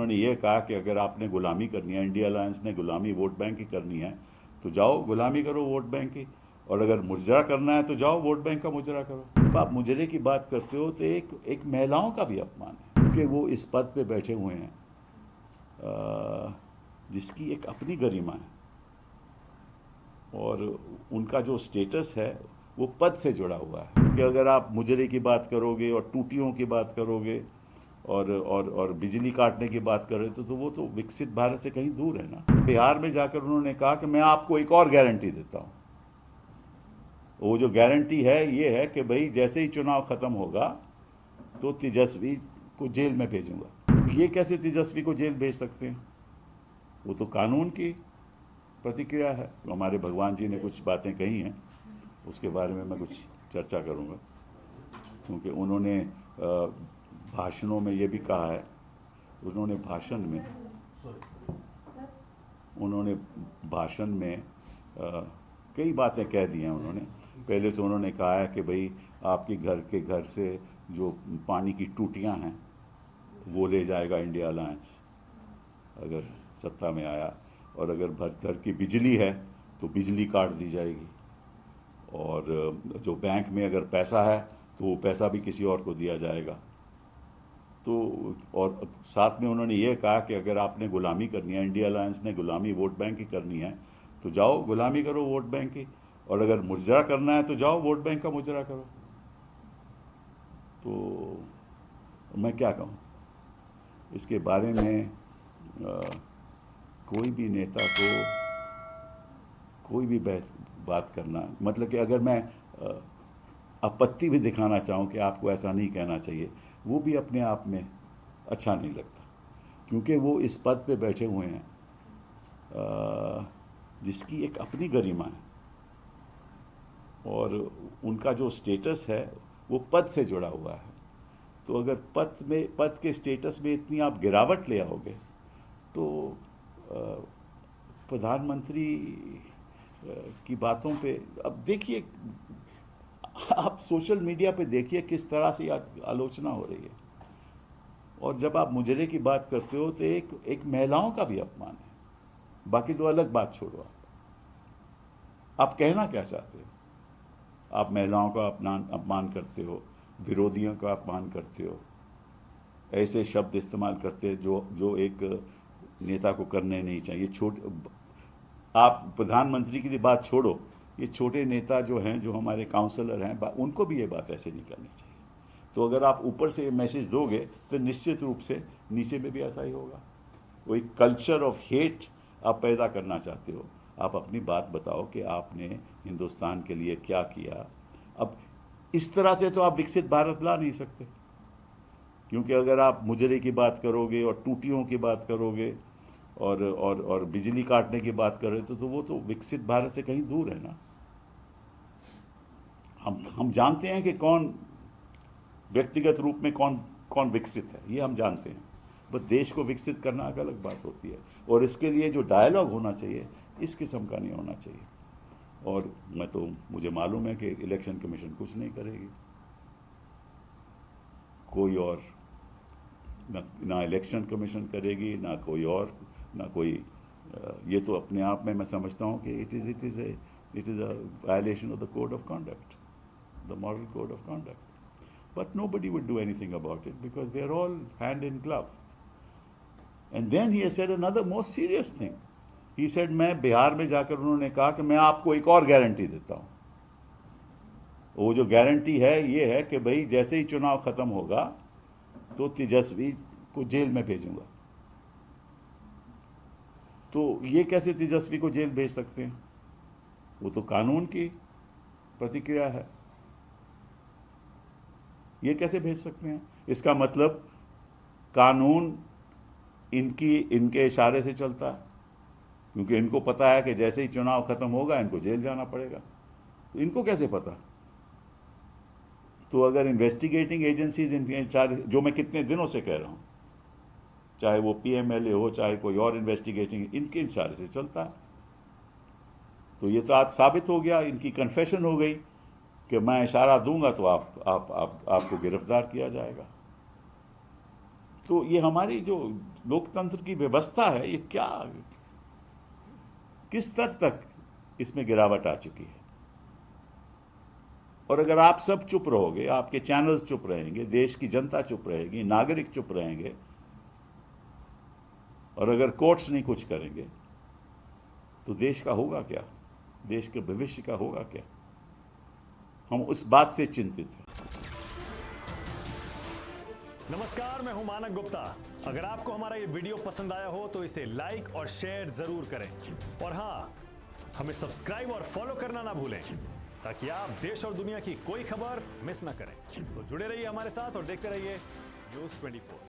उन्होंने ये कहा कि अगर आपने गुलामी करनी है, इंडिया अलायंस ने गुलामी वोट बैंक की करनी है, तो जाओ गुलामी करो वोट बैंक की, और अगर मुजरा करना है तो जाओ वोट बैंक का मुजरा करो। जब आप मुजरे की बात करते हो तो एक महिलाओं का भी अपमान है, क्योंकि वो इस पद पे बैठे हुए हैं जिसकी एक अपनी गरिमा है, और उनका जो स्टेटस है वो पद से जुड़ा हुआ है। कि अगर आप मुजरे की बात करोगे और टूटियों की बात करोगे और बिजली काटने की बात कर रहे थे, तो वो तो विकसित भारत से कहीं दूर है ना। बिहार में जाकर उन्होंने कहा कि मैं आपको एक और गारंटी देता हूँ। वो जो गारंटी है ये है कि भाई जैसे ही चुनाव खत्म होगा तो तेजस्वी को जेल में भेजूंगा। ये कैसे तेजस्वी को जेल भेज सकते हैं? वो तो कानून की प्रतिक्रिया है। तो हमारे भगवान जी ने कुछ बातें कही हैं, उसके बारे में मैं कुछ चर्चा करूंगा, क्योंकि उन्होंने भाषणों में ये भी कहा है, उन्होंने भाषण में कई बातें कह दी हैं उन्होंने। पहले तो उन्होंने कहा है कि भाई आपके घर से जो पानी की टूटियां हैं वो ले जाएगा इंडिया अलायंस अगर सत्ता में आया, और अगर घर की बिजली है तो बिजली काट दी जाएगी, और जो बैंक में अगर पैसा है तो वो पैसा भी किसी और को दिया जाएगा। तो और साथ में उन्होंने ये कहा कि अगर आपने गुलामी करनी है, इंडिया अलायंस ने गुलामी वोट बैंक की करनी है, तो जाओ गुलामी करो वोट बैंक की, और अगर मुजरा करना है तो जाओ वोट बैंक का मुजरा करो। तो मैं क्या कहूँ इसके बारे में? कोई भी नेता को कोई भी बात करना, मतलब कि अगर मैं आपत्ति भी दिखाना चाहूँ कि आपको ऐसा नहीं कहना चाहिए, वो भी अपने आप में अच्छा नहीं लगता, क्योंकि वो इस पद पे बैठे हुए हैं जिसकी एक अपनी गरिमा है, और उनका जो स्टेटस है वो पद से जुड़ा हुआ है। तो अगर पद के स्टेटस में इतनी आप गिरावट ले आओगे तो प्रधानमंत्री की बातों पे अब देखिए, आप सोशल मीडिया पे देखिए किस तरह से आलोचना हो रही है, और जब आप मुजरे की बात करते हो तो एक महिलाओं का भी अपमान है। बाकी तो अलग बात छोड़ो, आप कहना क्या चाहते हो? आप महिलाओं का अपमान करते हो, विरोधियों का अपमान करते हो, ऐसे शब्द इस्तेमाल करते हैं जो एक नेता को करने नहीं चाहिए। आप प्रधानमंत्री की बात छोड़ो, ये छोटे नेता जो हैं, जो हमारे काउंसलर हैं, उनको भी ये बात ऐसे नहीं करनी चाहिए। तो अगर आप ऊपर से मैसेज दोगे तो निश्चित रूप से नीचे में भी ऐसा ही होगा। वो एक कल्चर ऑफ हेट आप पैदा करना चाहते हो। आप अपनी बात बताओ कि आपने हिंदुस्तान के लिए क्या किया। अब इस तरह से तो आप विकसित भारत ला नहीं सकते, क्योंकि अगर आप मुजरे की बात करोगे और टूटियों की बात करोगे और बिजली काटने की बात कर रहे थे, तो वो तो विकसित भारत से कहीं दूर है ना। हम जानते हैं कि कौन व्यक्तिगत रूप में कौन कौन विकसित है, ये हम जानते हैं, बस देश को विकसित करना एक अलग बात होती है, और इसके लिए जो डायलॉग होना चाहिए इस किस्म का नहीं होना चाहिए। और मुझे मालूम है कि इलेक्शन कमीशन कुछ नहीं करेगी, कोई और ना इलेक्शन कमीशन करेगी, ना कोई और, ना कोई ये तो अपने आप में मैं समझता हूँ कि it is a violation of the code of conduct, the moral code of conduct, but nobody would do anything about it because they are all hand in glove. And then he has said another most serious thing. He said, मैं बिहार में जाकर उन्होंने कहा कि मैं आपको एक और गारंटी देता हूँ। वो जो गारंटी है ये है कि भाई जैसे ही चुनाव खत्म होगा तो तेजस्वी को जेल में भेजूंगा। तो ये कैसे तेजस्वी को जेल भेज सकते हैं? वो तो कानून की प्रतिक्रिया है। ये कैसे भेज सकते हैं? इसका मतलब कानून इनके इशारे से चलता है, क्योंकि इनको पता है कि जैसे ही चुनाव खत्म होगा इनको जेल जाना पड़ेगा। तो इनको कैसे पता? तो अगर इन्वेस्टिगेटिंग एजेंसीज इनके इशारे, जो मैं कितने दिनों से कह रहा हूं, चाहे वो पीएमएलए हो चाहे कोई और इन्वेस्टिगेटिंग, इनके इशारे से चलता है। तो ये तो आज साबित हो गया, इनकी कन्फेशन हो गई कि मैं इशारा दूंगा तो आपको गिरफ्तार किया जाएगा। तो ये हमारी जो लोकतंत्र की व्यवस्था है, ये क्या, किस स्तर तक इसमें गिरावट आ चुकी है। और अगर आप सब चुप रहोगे, आपके चैनल्स चुप रहेंगे, देश की जनता चुप रहेगी, नागरिक चुप रहेंगे, और अगर कोर्ट्स नहीं कुछ करेंगे, तो देश का होगा क्या, देश के भविष्य का होगा क्या। हम उस बात से चिंतित हैं। नमस्कार, मैं हूं मानक गुप्ता। अगर आपको हमारा ये वीडियो पसंद आया हो तो इसे लाइक और शेयर जरूर करें, और हां, हमें सब्सक्राइब और फॉलो करना ना भूलें, ताकि आप देश और दुनिया की कोई खबर मिस ना करें। तो जुड़े रहिए हमारे साथ और देखते रहिए न्यूज़ 24।